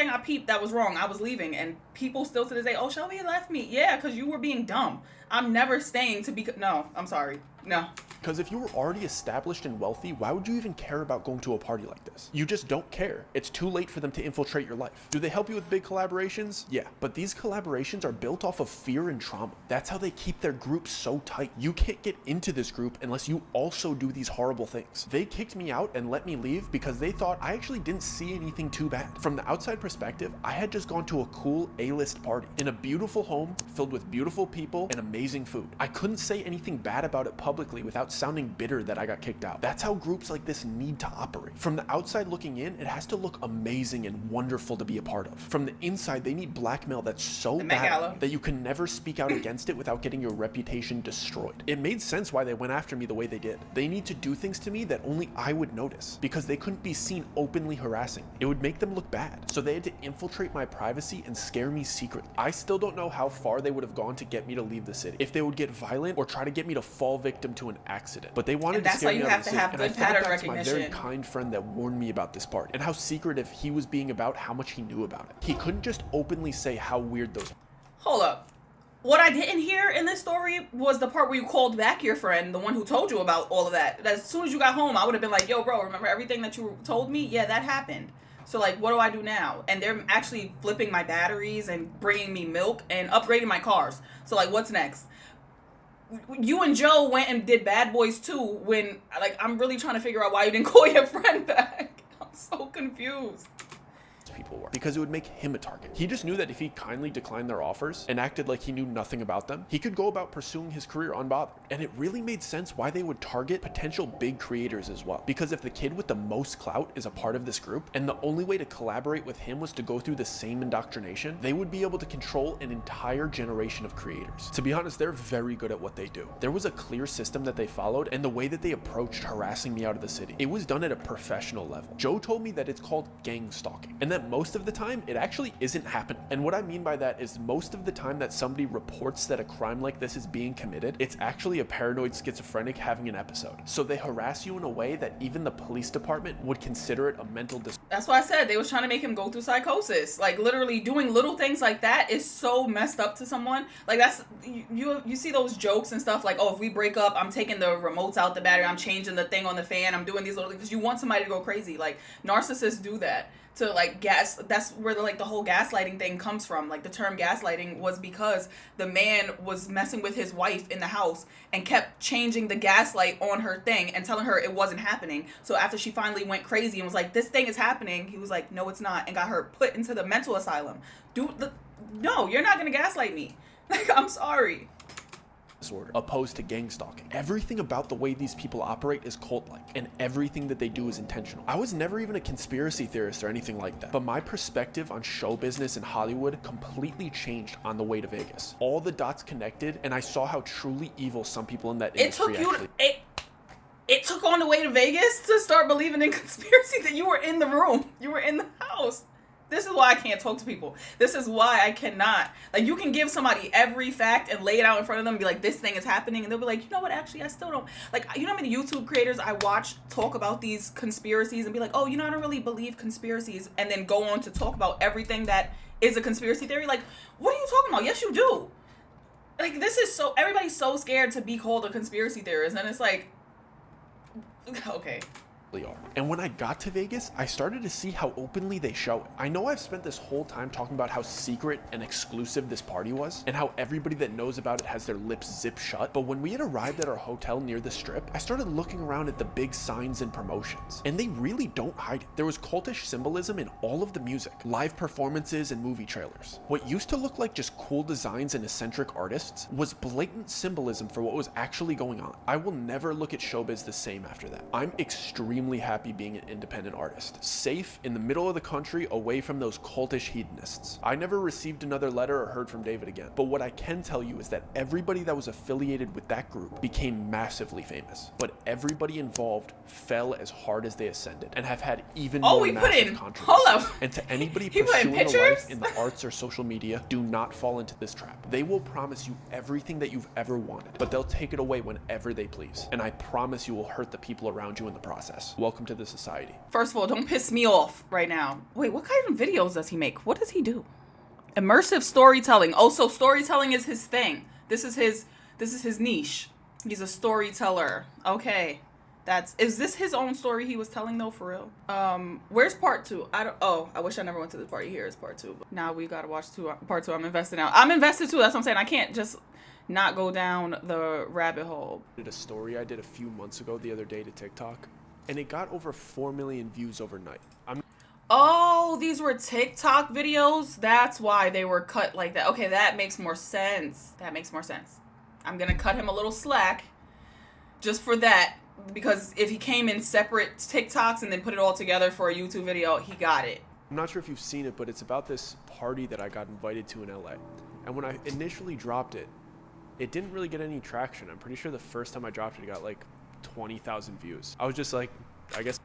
I peeped that was wrong, I was leaving. And people still to this day, oh, Shelby left me. Yeah, because you were being dumb. I'm never staying to be... No, I'm sorry. No. Because if you were already established and wealthy, why would you even care about going to a party like this? You just don't care. It's too late for them to infiltrate your life. Do they help you with big collaborations? Yeah, but these collaborations are built off of fear and trauma. That's how they keep their groups so tight. You can't get into this group unless you also do these horrible things. They kicked me out and let me leave because they thought I actually didn't see anything too bad. From the outside perspective, I had just gone to a cool A-list party in a beautiful home filled with beautiful people and amazing food. I couldn't say anything bad about it publicly without sounding bitter that I got kicked out. That's how groups like this need to operate. From the outside looking in, it has to look amazing and wonderful to be a part of. From the inside, they need blackmail that's so bad that you can never speak out against it without getting your reputation destroyed. It made sense why they went after me the way they did. They need to do things to me that only I would notice because they couldn't be seen openly harassing me. It would make them look bad. So they had to infiltrate my privacy and scare me secretly. I still don't know how far they would have gone to get me to leave the city. If they would get violent or try to get me to fall victim to an accident. But they wanted to scare me out of the city. And I thought back to my very kind friend that warned me about this party and how secretive he was being about how much he knew about it. He couldn't just openly say how weird those. Hold up. What I didn't hear in this story was the part where you called back your friend, the one who told you about all of that. As soon as you got home, I would have been like, yo, bro, remember everything that you told me? Yeah, that happened. So, like, what do I do now? And they're actually flipping my batteries and bringing me milk and upgrading my cars. So, like, what's next? You and Joe went and did Bad Boys 2 when, like, I'm really trying to figure out why you didn't call your friend back. I'm so confused. People were because it would make him a target. He just knew that if he kindly declined their offers and acted like he knew nothing about them, he could go about pursuing his career unbothered. And it really made sense why they would target potential big creators as well. Because if the kid with the most clout is a part of this group and the only way to collaborate with him was to go through the same indoctrination, they would be able to control an entire generation of creators. To be honest, they're very good at what they do. There was a clear system that they followed and the way that they approached harassing me out of the city. It was done at a professional level. Joe told me that it's called gang stalking and that most of the time it actually isn't happening. And what I mean by that is most of the time that somebody reports that a crime like this is being committed, it's actually a paranoid schizophrenic having an episode. So they harass you in a way that even the police department would consider it a mental disorder. That's why I said they was trying to make him go through psychosis. Like literally doing little things like that is so messed up to someone. Like that's you see those jokes and stuff like, oh, if we break up, I'm taking the remotes out the battery, I'm changing the thing on the fan, I'm doing these little things because you want somebody to go crazy. Like narcissists do that. To like gas, that's where the whole gaslighting thing comes from. Like the term gaslighting was because the man was messing with his wife in the house and kept changing the gaslight on her thing and telling her it wasn't happening. So after she finally went crazy and was like, this thing is happening, he was like, no, it's not, and got her put into the mental asylum. No, you're not gonna gaslight me. Like, I'm sorry. Disorder opposed to gang stalking. Everything about the way these people operate is cult-like and everything that they do is intentional. I was never even a conspiracy theorist or anything like that, but my perspective on show business in Hollywood completely changed on the way to Vegas. All the dots connected and I saw how truly evil some people in that industry It took on the way to Vegas to start believing in conspiracy that you were in the room. You were in the house. This is why I can't talk to people. This is why I cannot. Like, you can give somebody every fact and lay it out in front of them and be like, this thing is happening. And they'll be like, you know what, actually, I still don't. Like, you know how many YouTube creators I watch talk about these conspiracies and be like, oh, you know, I don't really believe conspiracies. And then go on to talk about everything that is a conspiracy theory. Like, what are you talking about? Yes, you do. Like, this is so, everybody's so scared to be called a conspiracy theorist. And it's like, okay. Are. And when I got to Vegas, I started to see how openly they show it. I know I've spent this whole time talking about how secret and exclusive this party was and how everybody that knows about it has their lips zipped shut, but when we had arrived at our hotel near the strip, I started looking around at the big signs and promotions, and they really don't hide it. There was cultish symbolism in all of the music, live performances, and movie trailers. What used to look like just cool designs and eccentric artists was blatant symbolism for what was actually going on. I will never look at showbiz the same after that. I'm extremely happy being an independent artist, safe in the middle of the country away from those cultish hedonists. I never received another letter or heard from David again, but what I can tell you is that everybody that was affiliated with that group became massively famous, but everybody involved fell as hard as they ascended and have had even more massive controversies. Hold up. And to anybody pursuing a life in the arts or social media, do not fall into this trap. They will promise you everything that you've ever wanted, but they'll take it away whenever they please, and I promise you will hurt the people around you in the process. Welcome to the society. First of all, don't piss me off right now. Wait, what kind of videos does he make? What does he do? Immersive storytelling. Oh, so storytelling is his thing. This is his niche. He's a storyteller. Okay. Is this his own story he was telling though, for real? Where's part two? I wish I never went to this party. Here is part two. But now we gotta watch part two. I'm invested now. I'm invested too. That's what I'm saying. I can't just not go down the rabbit hole. Did a story I did a few months ago the other day to TikTok, and it got over 4 million views overnight. Oh, these were TikTok videos? That's why they were cut like that. Okay, that makes more sense. That makes more sense. I'm gonna cut him a little slack just for that, because if he came in separate TikToks and then put it all together for a YouTube video, he got it. I'm not sure if you've seen it, but it's about this party that I got invited to in LA. And when I initially dropped it, it didn't really get any traction. I'm pretty sure the first time I dropped it, it got like 20,000 views. I was just like, I guess.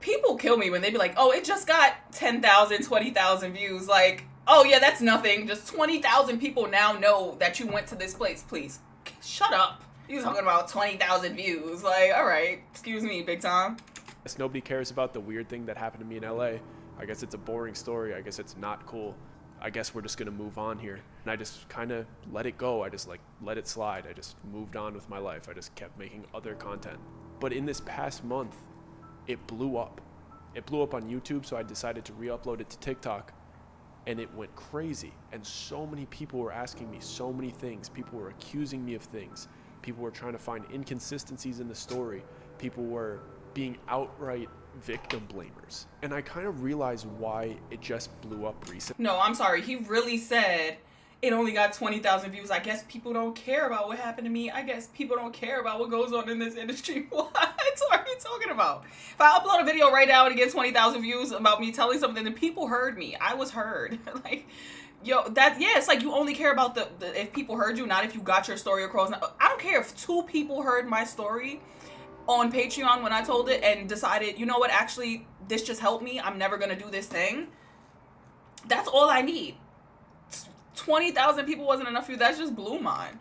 People kill me when they be like, oh, it just got 10,000, 20,000 views. Like, oh yeah, that's nothing. Just 20,000 people now know that you went to this place. Please, shut up. You talking about 20,000 views. Like, all right, excuse me, big time. Nobody cares about the weird thing that happened to me in LA. I guess it's a boring story. I guess it's not cool. I guess we're just gonna move on here. And I just kind of let it go. I just like let it slide. I just moved on with my life. I just kept making other content. But in this past month, it blew up. It blew up on YouTube, so I decided to re-upload it to TikTok, and it went crazy. And so many people were asking me so many things. People were accusing me of things. People were trying to find inconsistencies in the story. People were being outright victim blamers. And I kind of realized why it just blew up recently. No, I'm sorry. He really said it only got 20,000 views. I guess people don't care about what happened to me. I guess people don't care about what goes on in this industry. What are you talking about? If I upload a video right now and it gets 20,000 views about me telling something, then people heard me. I was heard. Like, yo, it's like you only care about the if people heard you, not if you got your story across. I don't care if 2 people heard my story on Patreon when I told it and decided, you know what, actually, this just helped me. I'm never going to do this thing. That's all I need. 20,000 people wasn't enough for you. That just blew mine.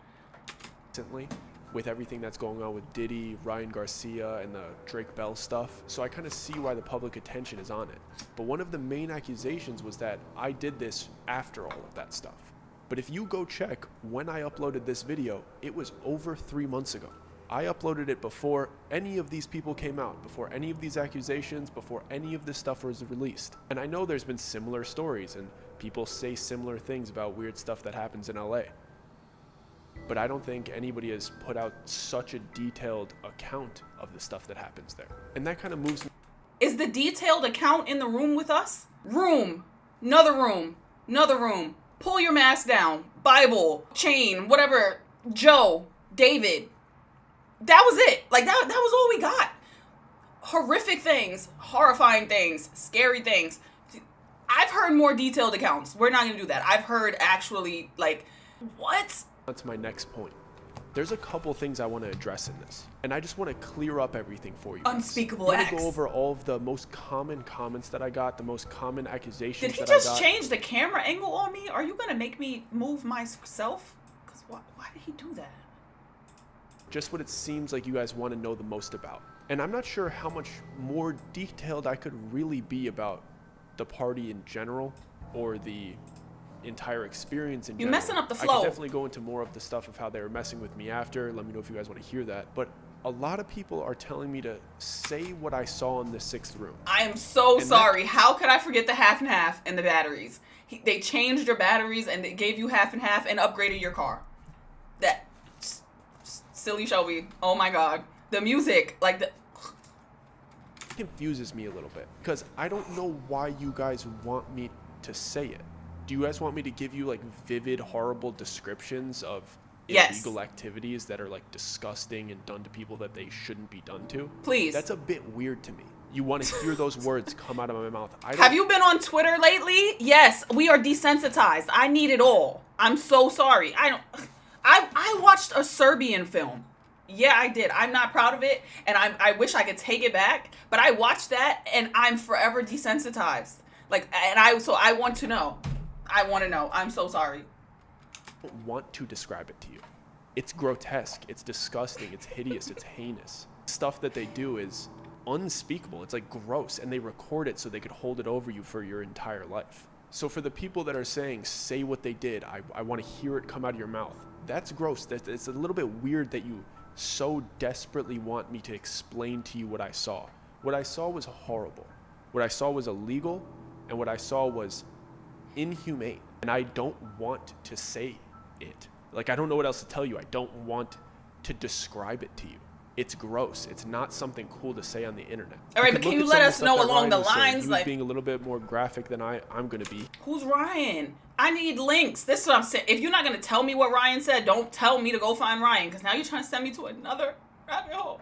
Recently, with everything that's going on with Diddy, Ryan Garcia, and the Drake Bell stuff. So I kind of see why the public attention is on it. But one of the main accusations was that I did this after all of that stuff. But if you go check when I uploaded this video, it was over 3 months ago. I uploaded it before any of these people came out, before any of these accusations, before any of this stuff was released. And I know there's been similar stories and people say similar things about weird stuff that happens in LA. But I don't think anybody has put out such a detailed account of the stuff that happens there. And that kind of moves me. Is the detailed account in the room with us? Room, another room, another room. Pull your mask down. Bible, chain, whatever. Joe, David. That was it. Like, that was all we got. Horrific things, horrifying things, scary things. I've heard more detailed accounts. We're not going to do that. I've heard actually, like, what? That's my next point. There's a couple things I want to address in this. And I just want to clear up everything for you. Unspeakable acts. I'm going to go over all of the most common comments that I got, the most common accusations that I got. Did he just change the camera angle on me? Are you going to make me move myself? Because why did he do that? Just what it seems like you guys want to know the most about. And I'm not sure how much more detailed I could really be about the party in general or the entire experience in general. You're messing up the flow. I could definitely go into more of the stuff of how they were messing with me after. Let me know if you guys want to hear that. But a lot of people are telling me to say what I saw in the 6th room. I am so sorry. How could I forget the half and half and the batteries? They changed your batteries and they gave you half and half and upgraded your car. That silly Shelby. Oh my God. The music, like the... confuses me a little bit because I don't know why you guys want me to say it. Do you guys want me to give you like vivid, horrible descriptions of illegal activities that are like disgusting and done to people that they shouldn't be done to? Please. That's a bit weird to me. You want to hear those words come out of my mouth. Have you been on Twitter lately? Yes, we are desensitized. I need it all. I'm so sorry. I watched a Serbian film. Yeah, I did. I'm not proud of it, and I wish I could take it back, but I watched that, and I'm forever desensitized. Like, so I want to know. I want to know. I'm so sorry. I don't want to describe it to you. It's grotesque. It's disgusting. It's hideous. It's heinous. Stuff that they do is unspeakable. It's like gross, and they record it so they could hold it over you for your entire life. So for the people that are saying, say what they did, I want to hear it come out of your mouth. That's gross. It's a little bit weird that you so desperately want me to explain to you what I saw. What I saw was horrible. What I saw was illegal, and what I saw was inhumane. And I don't want to say it. Like, I don't know what else to tell you. I don't want to describe it to you. It's gross. It's not something cool to say on the internet. All right, but can you let us know along the lines? He was being a little bit more graphic than I'm going to be. Who's Ryan? I need links. This is what I'm saying. If you're not going to tell me what Ryan said, don't tell me to go find Ryan, because now you're trying to send me to another rabbit hole.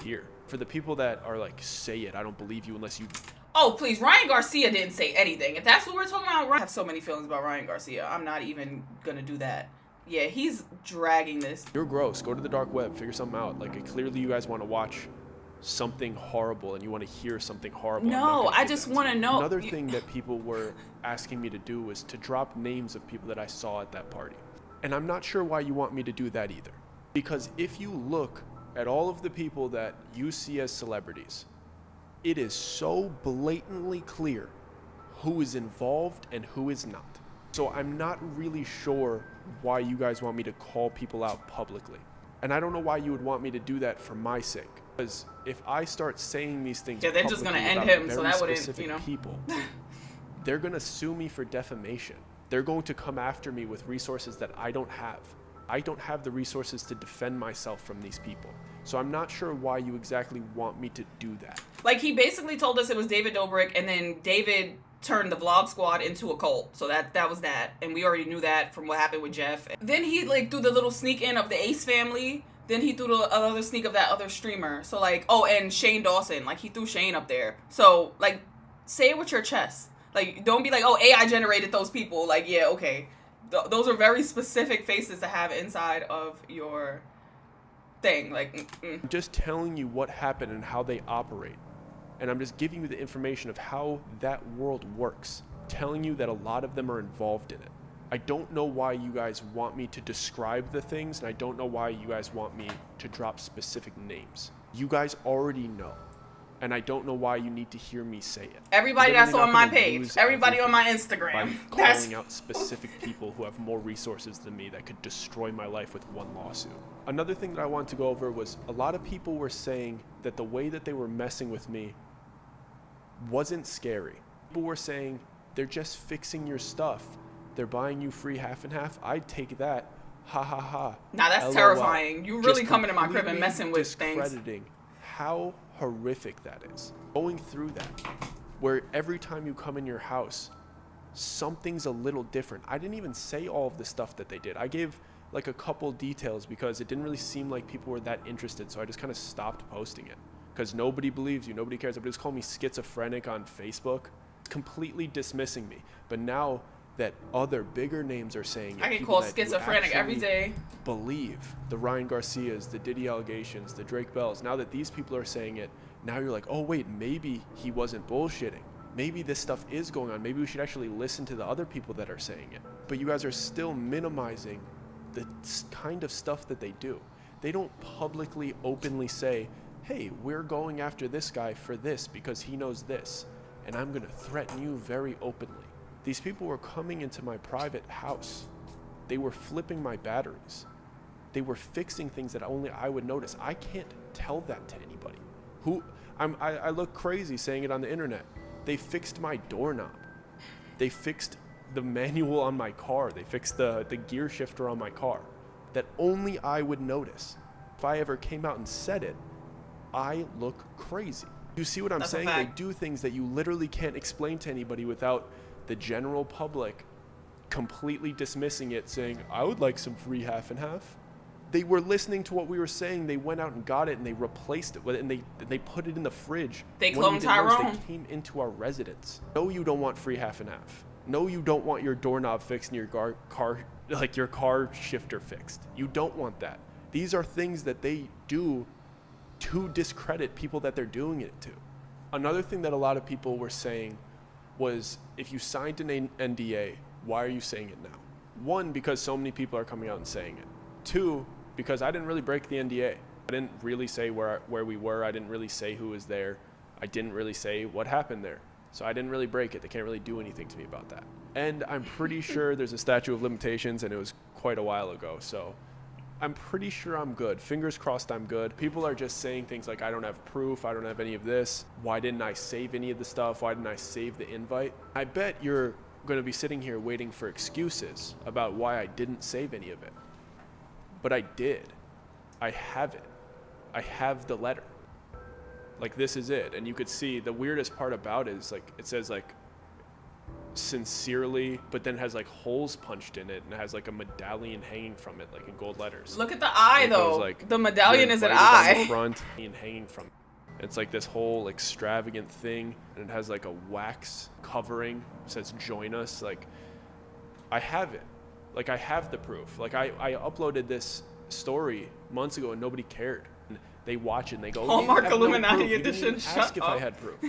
Here. For the people that are like, say it, I don't believe you unless you... Oh, please. Ryan Garcia didn't say anything. If that's what we're talking about, I have so many feelings about Ryan Garcia. I'm not even going to do that. Yeah, he's dragging this. You're gross. Go to the dark web. Figure something out. Like, clearly you guys want to watch something horrible and you want to hear something horrible. No, I just want to know. Another thing that people were asking me to do was to drop names of people that I saw at that party. And I'm not sure why you want me to do that either. Because if you look at all of the people that you see as celebrities, it is so blatantly clear who is involved and who is not. So I'm not really sure why you guys want me to call people out publicly. And I don't know why you would want me to do that for my sake. Because if I start saying these things, yeah, they're just gonna end him. So that wouldn't, you know, people, they're gonna sue me for defamation. They're going to come after me with resources that I don't have. I don't have the resources to defend myself from these people. So I'm not sure why you exactly want me to do that. Like, he basically told us it was David Dobrik, and then David turned the Vlog Squad into a cult. So that was that. And we already knew that from what happened with Jeff. Then he, like, threw the little sneak in of the Ace family. Then he threw the other sneak of that other streamer. So, like, oh, and Shane Dawson. Like, he threw Shane up there. So, like, say it with your chest. Like, don't be like, oh, AI generated those people. Like, yeah, okay. Those are very specific faces to have inside of your thing. Like, I'm just telling you what happened and how they operate. And I'm just giving you the information of how that world works. Telling you that a lot of them are involved in it. I don't know why you guys want me to describe the things, and I don't know why you guys want me to drop specific names. You guys already know. And I don't know why you need to hear me say it. Everybody that's on my page. Everybody on my Instagram. Calling out specific people who have more resources than me that could destroy my life with one lawsuit. Another thing that I wanted to go over was a lot of people were saying that the way that they were messing with me wasn't scary. People were saying they're just fixing your stuff. They're buying you free half and half. I'd take that. Ha ha ha. Nah, that's LOL. Terrifying. You really coming to my crib and messing with things. Discrediting how horrific that is. Going through that, where every time you come in your house, something's a little different. I didn't even say all of the stuff that they did. I gave like a couple details because it didn't really seem like people were that interested, so I just kind of stopped posting it. Because nobody believes you, nobody cares. Everybody's calling me schizophrenic on Facebook, completely dismissing me. But now that other bigger names are saying it, I get called schizophrenic every day. Believe the Ryan Garcias, the Diddy allegations, the Drake Bells. Now that these people are saying it, now you're like, oh wait, maybe he wasn't bullshitting. Maybe this stuff is going on. Maybe we should actually listen to the other people that are saying it. But you guys are still minimizing the kind of stuff that they do. They don't publicly, openly say, hey, we're going after this guy for this because he knows this, and I'm gonna threaten you very openly. These people were coming into my private house. They were flipping my batteries. They were fixing things that only I would notice. I can't tell that to anybody. I look crazy saying it on the internet. They fixed my doorknob. They fixed the manual on my car. They fixed the gear shifter on my car that only I would notice. If I ever came out and said it, I look crazy. You see what I'm saying? They do things that you literally can't explain to anybody without the general public completely dismissing it, saying, I would like some free half and half. They were listening to what we were saying. They went out and got it, and they replaced it, and they put it in the fridge. They cloned Tyrone. They came into our residence. No, you don't want free half and half. No, you don't want your doorknob fixed and your car shifter fixed. You don't want that. These are things that they do to discredit people that they're doing it to. Another thing that a lot of people were saying was, if you signed an NDA, why are you saying it now? One, because so many people are coming out and saying it. Two, because I didn't really break the NDA. I didn't really say where we were. I didn't really say who was there. I didn't really say what happened there. So I didn't really break it. They can't really do anything to me about that. And I'm pretty sure there's a statute of limitations, and it was quite a while ago, so I'm pretty sure I'm good. Fingers crossed I'm good. People are just saying things like, I don't have proof, I don't have any of this. Why didn't I save any of the stuff? Why didn't I save the invite? I bet you're going to be sitting here waiting for excuses about why I didn't save any of it. But I did. I have it. I have the letter. Like, this is it. And you could see the weirdest part about it is, like, it says, like, sincerely, but then has like holes punched in it and has like a medallion hanging from it, like in gold letters. Look at the eye, though. Like, the medallion is an on eye. the front and hanging from it. It's like this whole extravagant thing, and it has like a wax covering. It says "Join us." Like, I have it. Like, I have the proof. Like, I uploaded this story months ago and nobody cared. And they watch it and they go, Hallmark Illuminati no edition. Ask if I had proof.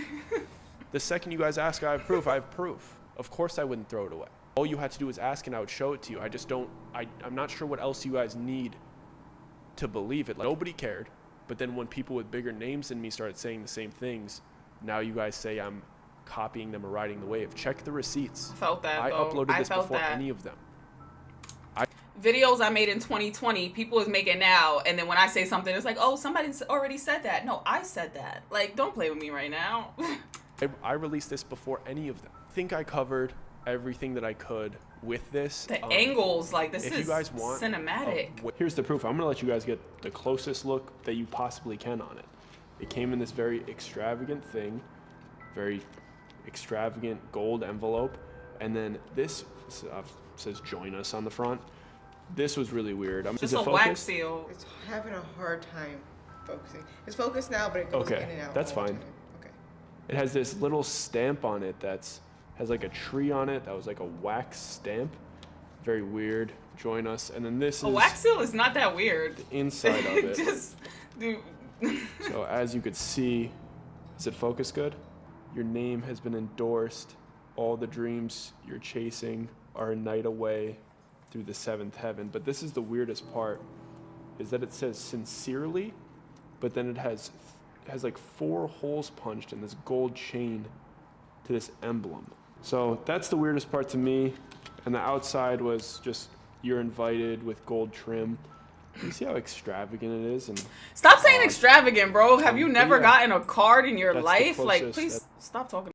The second you guys ask, I have proof. I have proof. Of course I wouldn't throw it away. All you had to do was ask and I would show it to you. I just don't, I'm not sure what else you guys need to believe it. Like, nobody cared. But then when people with bigger names than me started saying the same things, now you guys say I'm copying them or riding the wave. Check the receipts. I felt that, I though. uploaded this before that. any of them. Videos I made in 2020, people is making now, and then when I say something, it's like, oh, somebody's already said that. No, I said that. Like, don't play with me right now. I released this before any of them. I think I covered everything that I could with this. The angles, like, this if is you guys want, cinematic. Here's the proof. I'm gonna let you guys get the closest look that you possibly can on it. It came in this very extravagant thing, very extravagant gold envelope, and then this says "Join us" on the front. This was really weird. Just a wax seal. It's having a hard time focusing. It's focused now, but it goes in and out. That's all the fine. time. Okay. It has this little stamp on it has like a tree on it that was like a wax stamp. Very weird. Join us. And then this is... A wax seal is not that weird. The inside of it. Just, dude. So as you could see, does it focus good? Your name has been endorsed. All the dreams you're chasing are a night away through the seventh heaven. But this is the weirdest part, is that it says sincerely, but then it has like 4 holes punched in this gold chain to this emblem. So that's the weirdest part to me. And the outside was just, you're invited with gold trim. You see how extravagant it is? And stop saying extravagant, bro. Have you never yeah, gotten a card in your that's the life? Like, closest. please stop talking.